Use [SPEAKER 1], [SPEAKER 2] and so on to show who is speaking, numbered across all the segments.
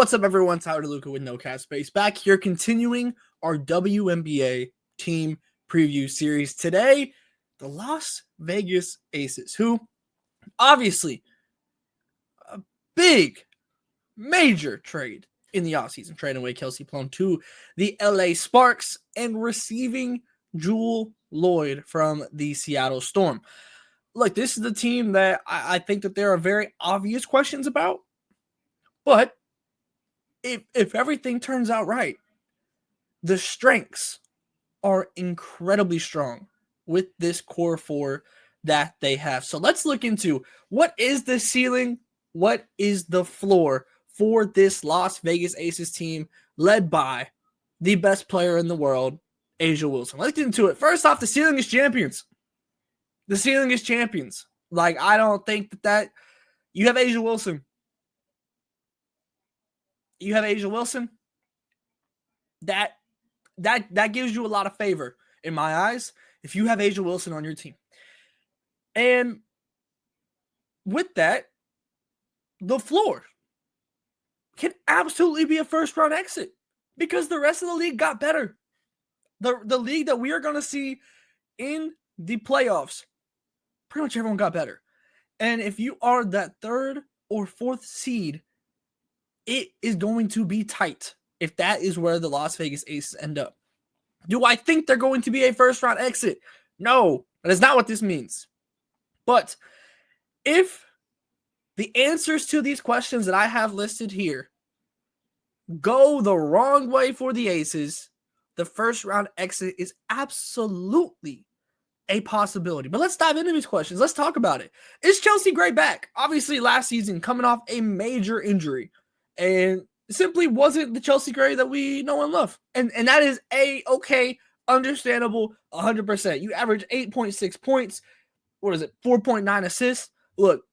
[SPEAKER 1] What's up, everyone? Tyler DeLuca with No Cap Space back here, continuing our WNBA Team Preview series. Today, the Las Vegas Aces, who obviously a big, major trade in the offseason, trading away Kelsey Plum to the LA Sparks and receiving Jewell Loyd from the Seattle Storm. Look, this is the team that I think that there are very obvious questions about, but if everything turns out right, the strengths are incredibly strong with this core four that they have. So let's look into what is the ceiling, what is the floor for this Las Vegas Aces team led by the best player in the world, A'ja Wilson. Let's get into it. First off, the ceiling is champions. The ceiling is champions. Like, I don't think that you have A'ja Wilson. You have A'ja Wilson. That gives you a lot of favor in my eyes if you have A'ja Wilson on your team. And with that, the floor can absolutely be a first-round exit because the rest of the league got better. The league that we are going to see in the playoffs, pretty much everyone got better. And if you are that third or fourth seed, it is going to be tight if that is where the Las Vegas Aces end up. Do I think they're going to be a first-round exit? No, that is not what this means. But if the answers to these questions that I have listed here go the wrong way for the Aces, the first-round exit is absolutely a possibility. But let's dive into these questions. Let's talk about it. Is Chelsea Gray back? Obviously, last season, coming off a major injury. And simply wasn't the Chelsea Gray that we know and love. And that is okay, understandable, 100%. You average 8.6 points. 4.9 assists? Look,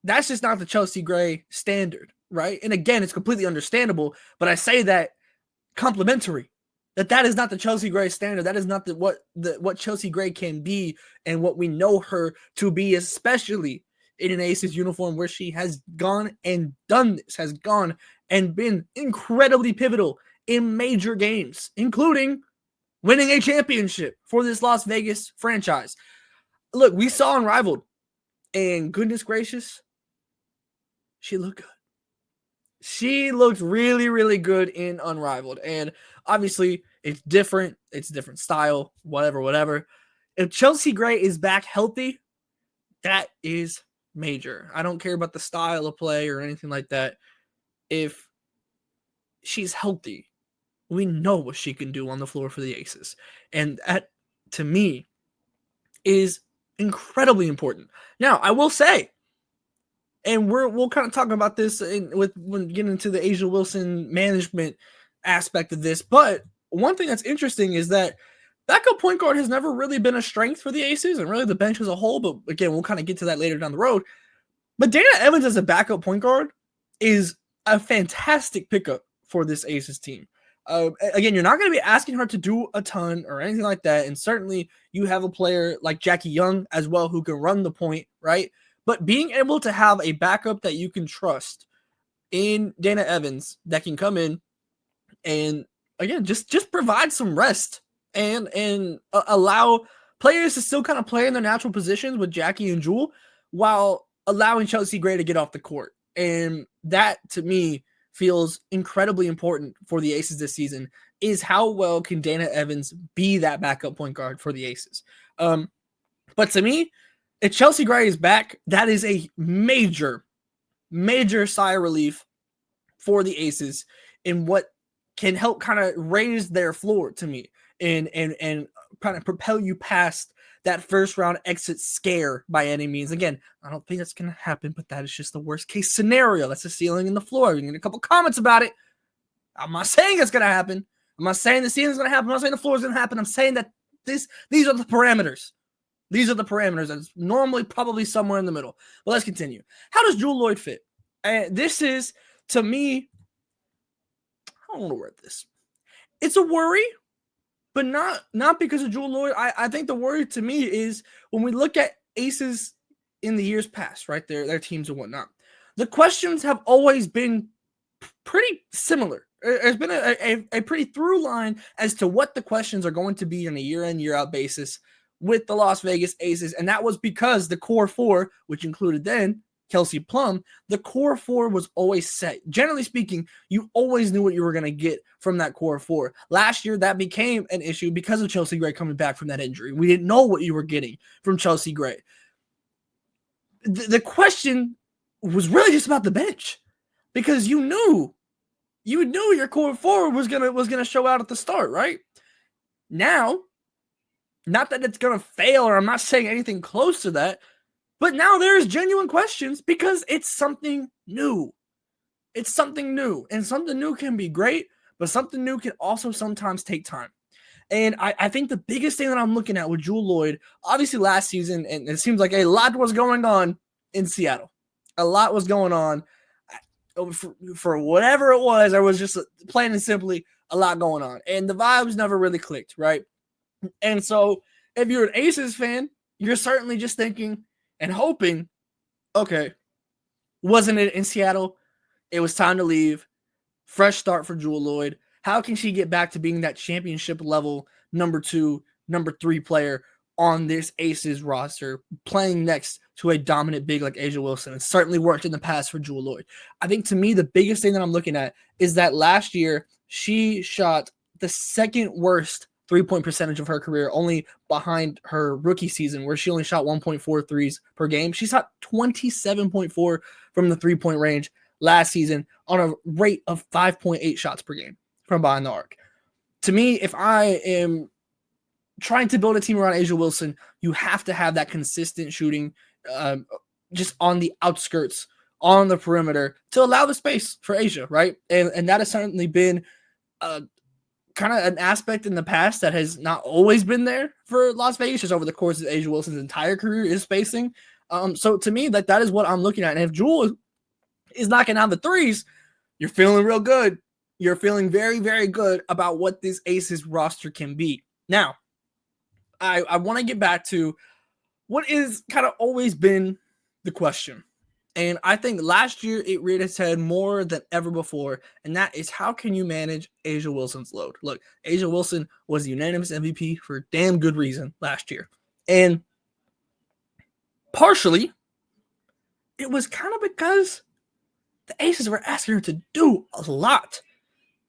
[SPEAKER 1] that's just not the Chelsea Gray standard, right? And again, it's completely understandable, but I say that complimentary. That is not the Chelsea Gray standard. That is not what Chelsea Gray can be and what we know her to be, especially in an Aces uniform where she has gone and done this, has gone and been incredibly pivotal in major games, including winning a championship for this Las Vegas franchise. Look, we saw Unrivaled, and goodness gracious, she looked good. She looked really, really good in Unrivaled, and obviously it's different. It's a different style, whatever. If Chelsea Gray is back healthy, that is major. I don't care about the style of play or anything like that. If she's healthy, we know what she can do on the floor for the Aces. And that, to me, is incredibly important. Now, I will say, and we'll kind of talk about this when getting into the A'ja Wilson management aspect of this, but one thing that's interesting is that backup point guard has never really been a strength for the Aces and really the bench as a whole, but again, we'll kind of get to that later down the road. But Dana Evans as a backup point guard is a fantastic pickup for this Aces team. Again, you're not going to be asking her to do a ton or anything like that, and certainly you have a player like Jackie Young as well who can run the point, right? But being able to have a backup that you can trust in Dana Evans that can come in and, again, just provide some rest and allow players to still kind of play in their natural positions with Jackie and Jewell while allowing Chelsea Gray to get off the court. And that, to me, feels incredibly important for the Aces this season, is how well can Dana Evans be that backup point guard for the Aces. But to me, if Chelsea Gray is back, that is a major, major sigh of relief for the Aces in what can help kind of raise their floor to me and kind of propel you past that first round exit scare by any means. Again, I don't think that's going to happen, but that is just the worst case scenario. That's the ceiling and the floor. We need a couple comments about it. I'm not saying it's going to happen. I'm not saying the ceiling is going to happen. I'm not saying the floor is going to happen. I'm saying that these are the parameters. These are the parameters. That's normally probably somewhere in the middle. But let's continue. How does Jewell Loyd fit? This is, to me, I don't want to word this. It's a worry, but not because of Jewell Loyd. I think the worry to me is when we look at Aces in the years past, right? Their teams and whatnot. The questions have always been pretty similar. There's been a pretty through line as to what the questions are going to be on a year in, year out basis with the Las Vegas Aces. And that was because the core four, which included then Kelsey Plum, the core four was always set. Generally speaking, you always knew what you were going to get from that core four. Last year, that became an issue because of Chelsea Gray coming back from that injury. We didn't know what you were getting from Chelsea Gray. The question was really just about the bench, because you knew your core four was gonna show out at the start, right? Now, not that it's gonna fail, or I'm not saying anything close to that, but now there's genuine questions because it's something new. It's something new, and something new can be great, but something new can also sometimes take time. And I think the biggest thing that I'm looking at with Jewell Loyd, obviously last season, and it seems like a lot was going on in Seattle. A lot was going on. For whatever it was, there was just plain and simply a lot going on. And the vibes never really clicked, right? And so if you're an Aces fan, you're certainly just thinking and hoping, okay, wasn't it in Seattle? It was time to leave. Fresh start for Jewell Loyd. How can she get back to being that championship level number 2, number 3 player on this Aces roster, playing next to a dominant big like A'ja Wilson? It certainly worked in the past for Jewell Loyd. I think to me, the biggest thing that I'm looking at is that last year she shot the second worst three-point percentage of her career, only behind her rookie season where she only shot 1.4 threes per game. She shot 27.4 from the three-point range last season on a rate of 5.8 shots per game from behind the arc. To me, if I am trying to build a team around A'ja Wilson, you have to have that consistent shooting just on the outskirts, on the perimeter, to allow the space for A'ja, right? And that has certainly been kind of an aspect in the past that has not always been there for Las Vegas, just over the course of A'ja Wilson's entire career, is spacing. So to me, that is what I'm looking at. And if Jewell is knocking down the threes, you're feeling real good. You're feeling very, very good about what this Aces roster can be. Now, I want to get back to what is kind of always been the question. And I think last year it reared its head more than ever before. And that is, how can you manage A'ja Wilson's load? Look, A'ja Wilson was the unanimous MVP for a damn good reason last year. And partially, it was kind of because the Aces were asking her to do a lot.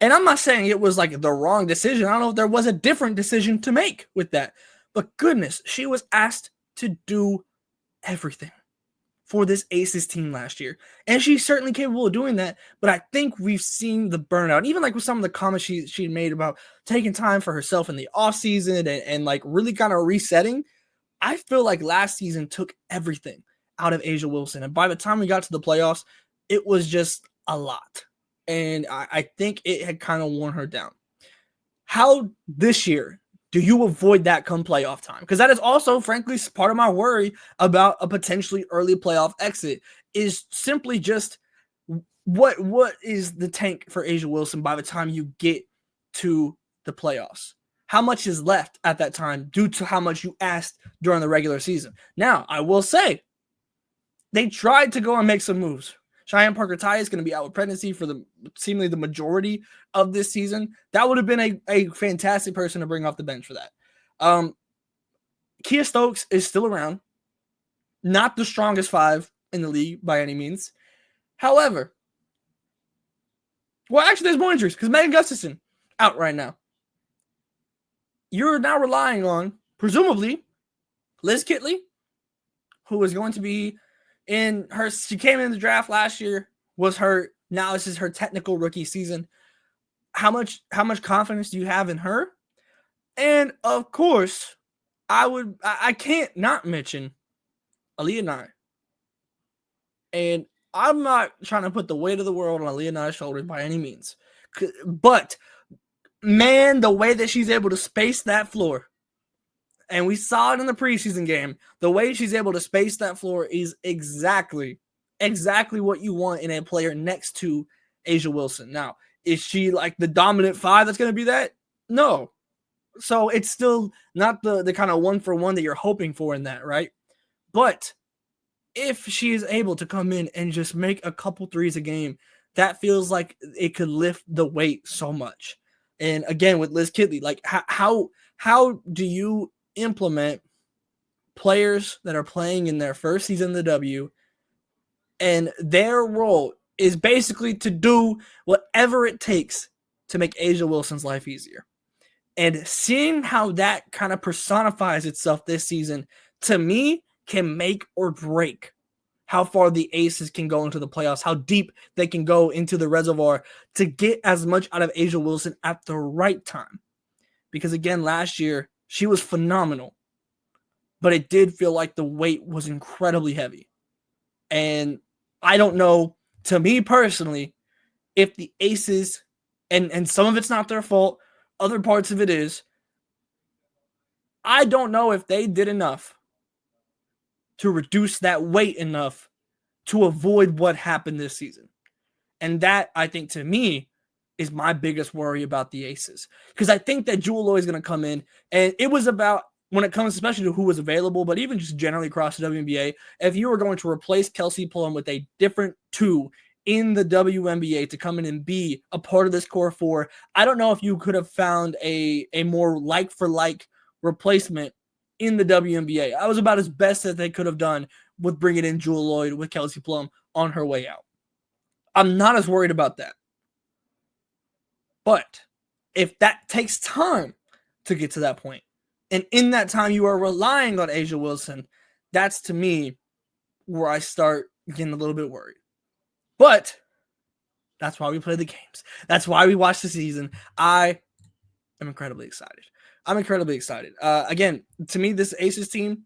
[SPEAKER 1] And I'm not saying it was like the wrong decision. I don't know if there was a different decision to make with that. But goodness, she was asked to do everything for this Aces team last year. And she's certainly capable of doing that. But I think we've seen the burnout, even like with some of the comments she made about taking time for herself in the offseason and like really kind of resetting. I feel like last season took everything out of A'ja Wilson. And by the time we got to the playoffs, it was just a lot. And I think it had kind of worn her down. How this year do you avoid that come playoff time? Because that is also, frankly, part of my worry about a potentially early playoff exit, is simply just what is the tank for A'ja Wilson by the time you get to the playoffs? How much is left at that time due to how much you asked during the regular season? Now, I will say, they tried to go and make some moves. Cheyenne Parker-Tai is going to be out with pregnancy for seemingly the majority of this season. That would have been a fantastic person to bring off the bench for that. Kia Stokes is still around. Not the strongest 5 in the league by any means. However, well, actually, there's more injuries because Megan Gustafson out right now. You're now relying on, presumably, Liz Kitley, who is going to be she came in the draft last year, was hurt. Now this is her technical rookie season. How much confidence do you have in her? And of course, I can't not mention Aaliyah Nye. And I'm not trying to put the weight of the world on Aaliyah Nye's shoulders by any means. But man, the way that she's able to space that floor, and we saw it in the preseason game, the way she's able to space that floor is exactly what you want in a player next to A'ja Wilson. Now, is she like the dominant 5 that's going to be that? No. So it's still not the kind of 1-for-1 that you're hoping for in that, right? But if she is able to come in and just make a couple threes a game, that feels like it could lift the weight so much. And again, with Liz Kidley, like how do you implement players that are playing in their first season in the W, and their role is basically to do whatever it takes to make A'ja Wilson's life easier? And seeing how that kind of personifies itself this season, to me, can make or break how far the Aces can go into the playoffs, how deep they can go into the reservoir to get as much out of A'ja Wilson at the right time. Because again, last year, she was phenomenal, but it did feel like the weight was incredibly heavy. And I don't know, to me personally, if the Aces, and some of it's not their fault, other parts of it is, I don't know if they did enough to reduce that weight enough to avoid what happened this season. And that, I think, to me, is my biggest worry about the Aces. Because I think that Jewell Loyd is going to come in, and it was about, when it comes especially to who was available, but even just generally across the WNBA, if you were going to replace Kelsey Plum with a different two in the WNBA to come in and be a part of this core four, I don't know if you could have found a more like-for-like replacement in the WNBA. I was about as best as they could have done with bringing in Jewell Loyd with Kelsey Plum on her way out. I'm not as worried about that. But if that takes time to get to that point, and in that time you are relying on A'ja Wilson, that's, to me, where I start getting a little bit worried. But that's why we play the games. That's why we watch the season. I am incredibly excited. I'm incredibly excited. Again, to me, this Aces team,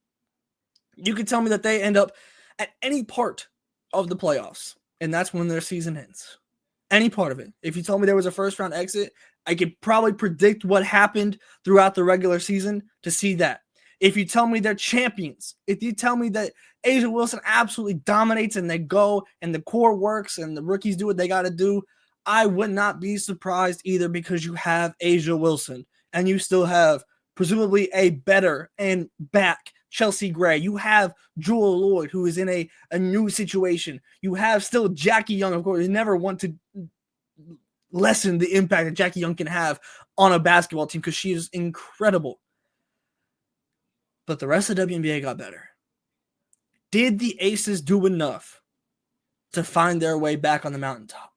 [SPEAKER 1] you could tell me that they end up at any part of the playoffs, and that's when their season ends. Any part of it. If you told me there was a first-round exit, I could probably predict what happened throughout the regular season to see that. If you tell me they're champions, if you tell me that A'ja Wilson absolutely dominates and they go and the core works and the rookies do what they got to do, I would not be surprised either, because you have A'ja Wilson and you still have presumably a better and back Chelsea Gray. You have Jewell Loyd, who is in a new situation. You have still Jackie Young, of course. You never want to lessen the impact that Jackie Young can have on a basketball team, because she is incredible. But the rest of the WNBA got better. Did the Aces do enough to find their way back on the mountaintop?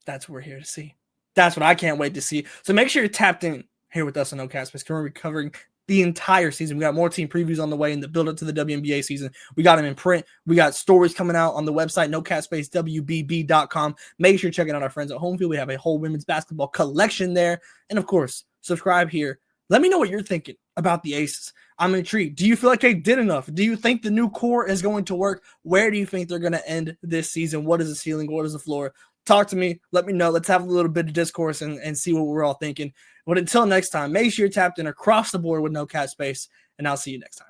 [SPEAKER 1] That's what we're here to see. That's what I can't wait to see. So make sure you're tapped in here with us on No Cap Space. We're covering the entire season. We got more team previews on the way in the build up to the WNBA season. We got them in print. We got stories coming out on the website, nocapspacewbb.com. Make sure you're checking out our friends at Homefield. We have a whole women's basketball collection there. And of course, subscribe here. Let me know what you're thinking about the Aces. I'm intrigued. Do you feel like they did enough? Do you think the new core is going to work? Where do you think they're going to end this season? What is the ceiling? What is the floor? Talk to me. Let me know. Let's have a little bit of discourse and see what we're all thinking. But until next time, make sure you're tapped in across the board with No Cap Space, and I'll see you next time.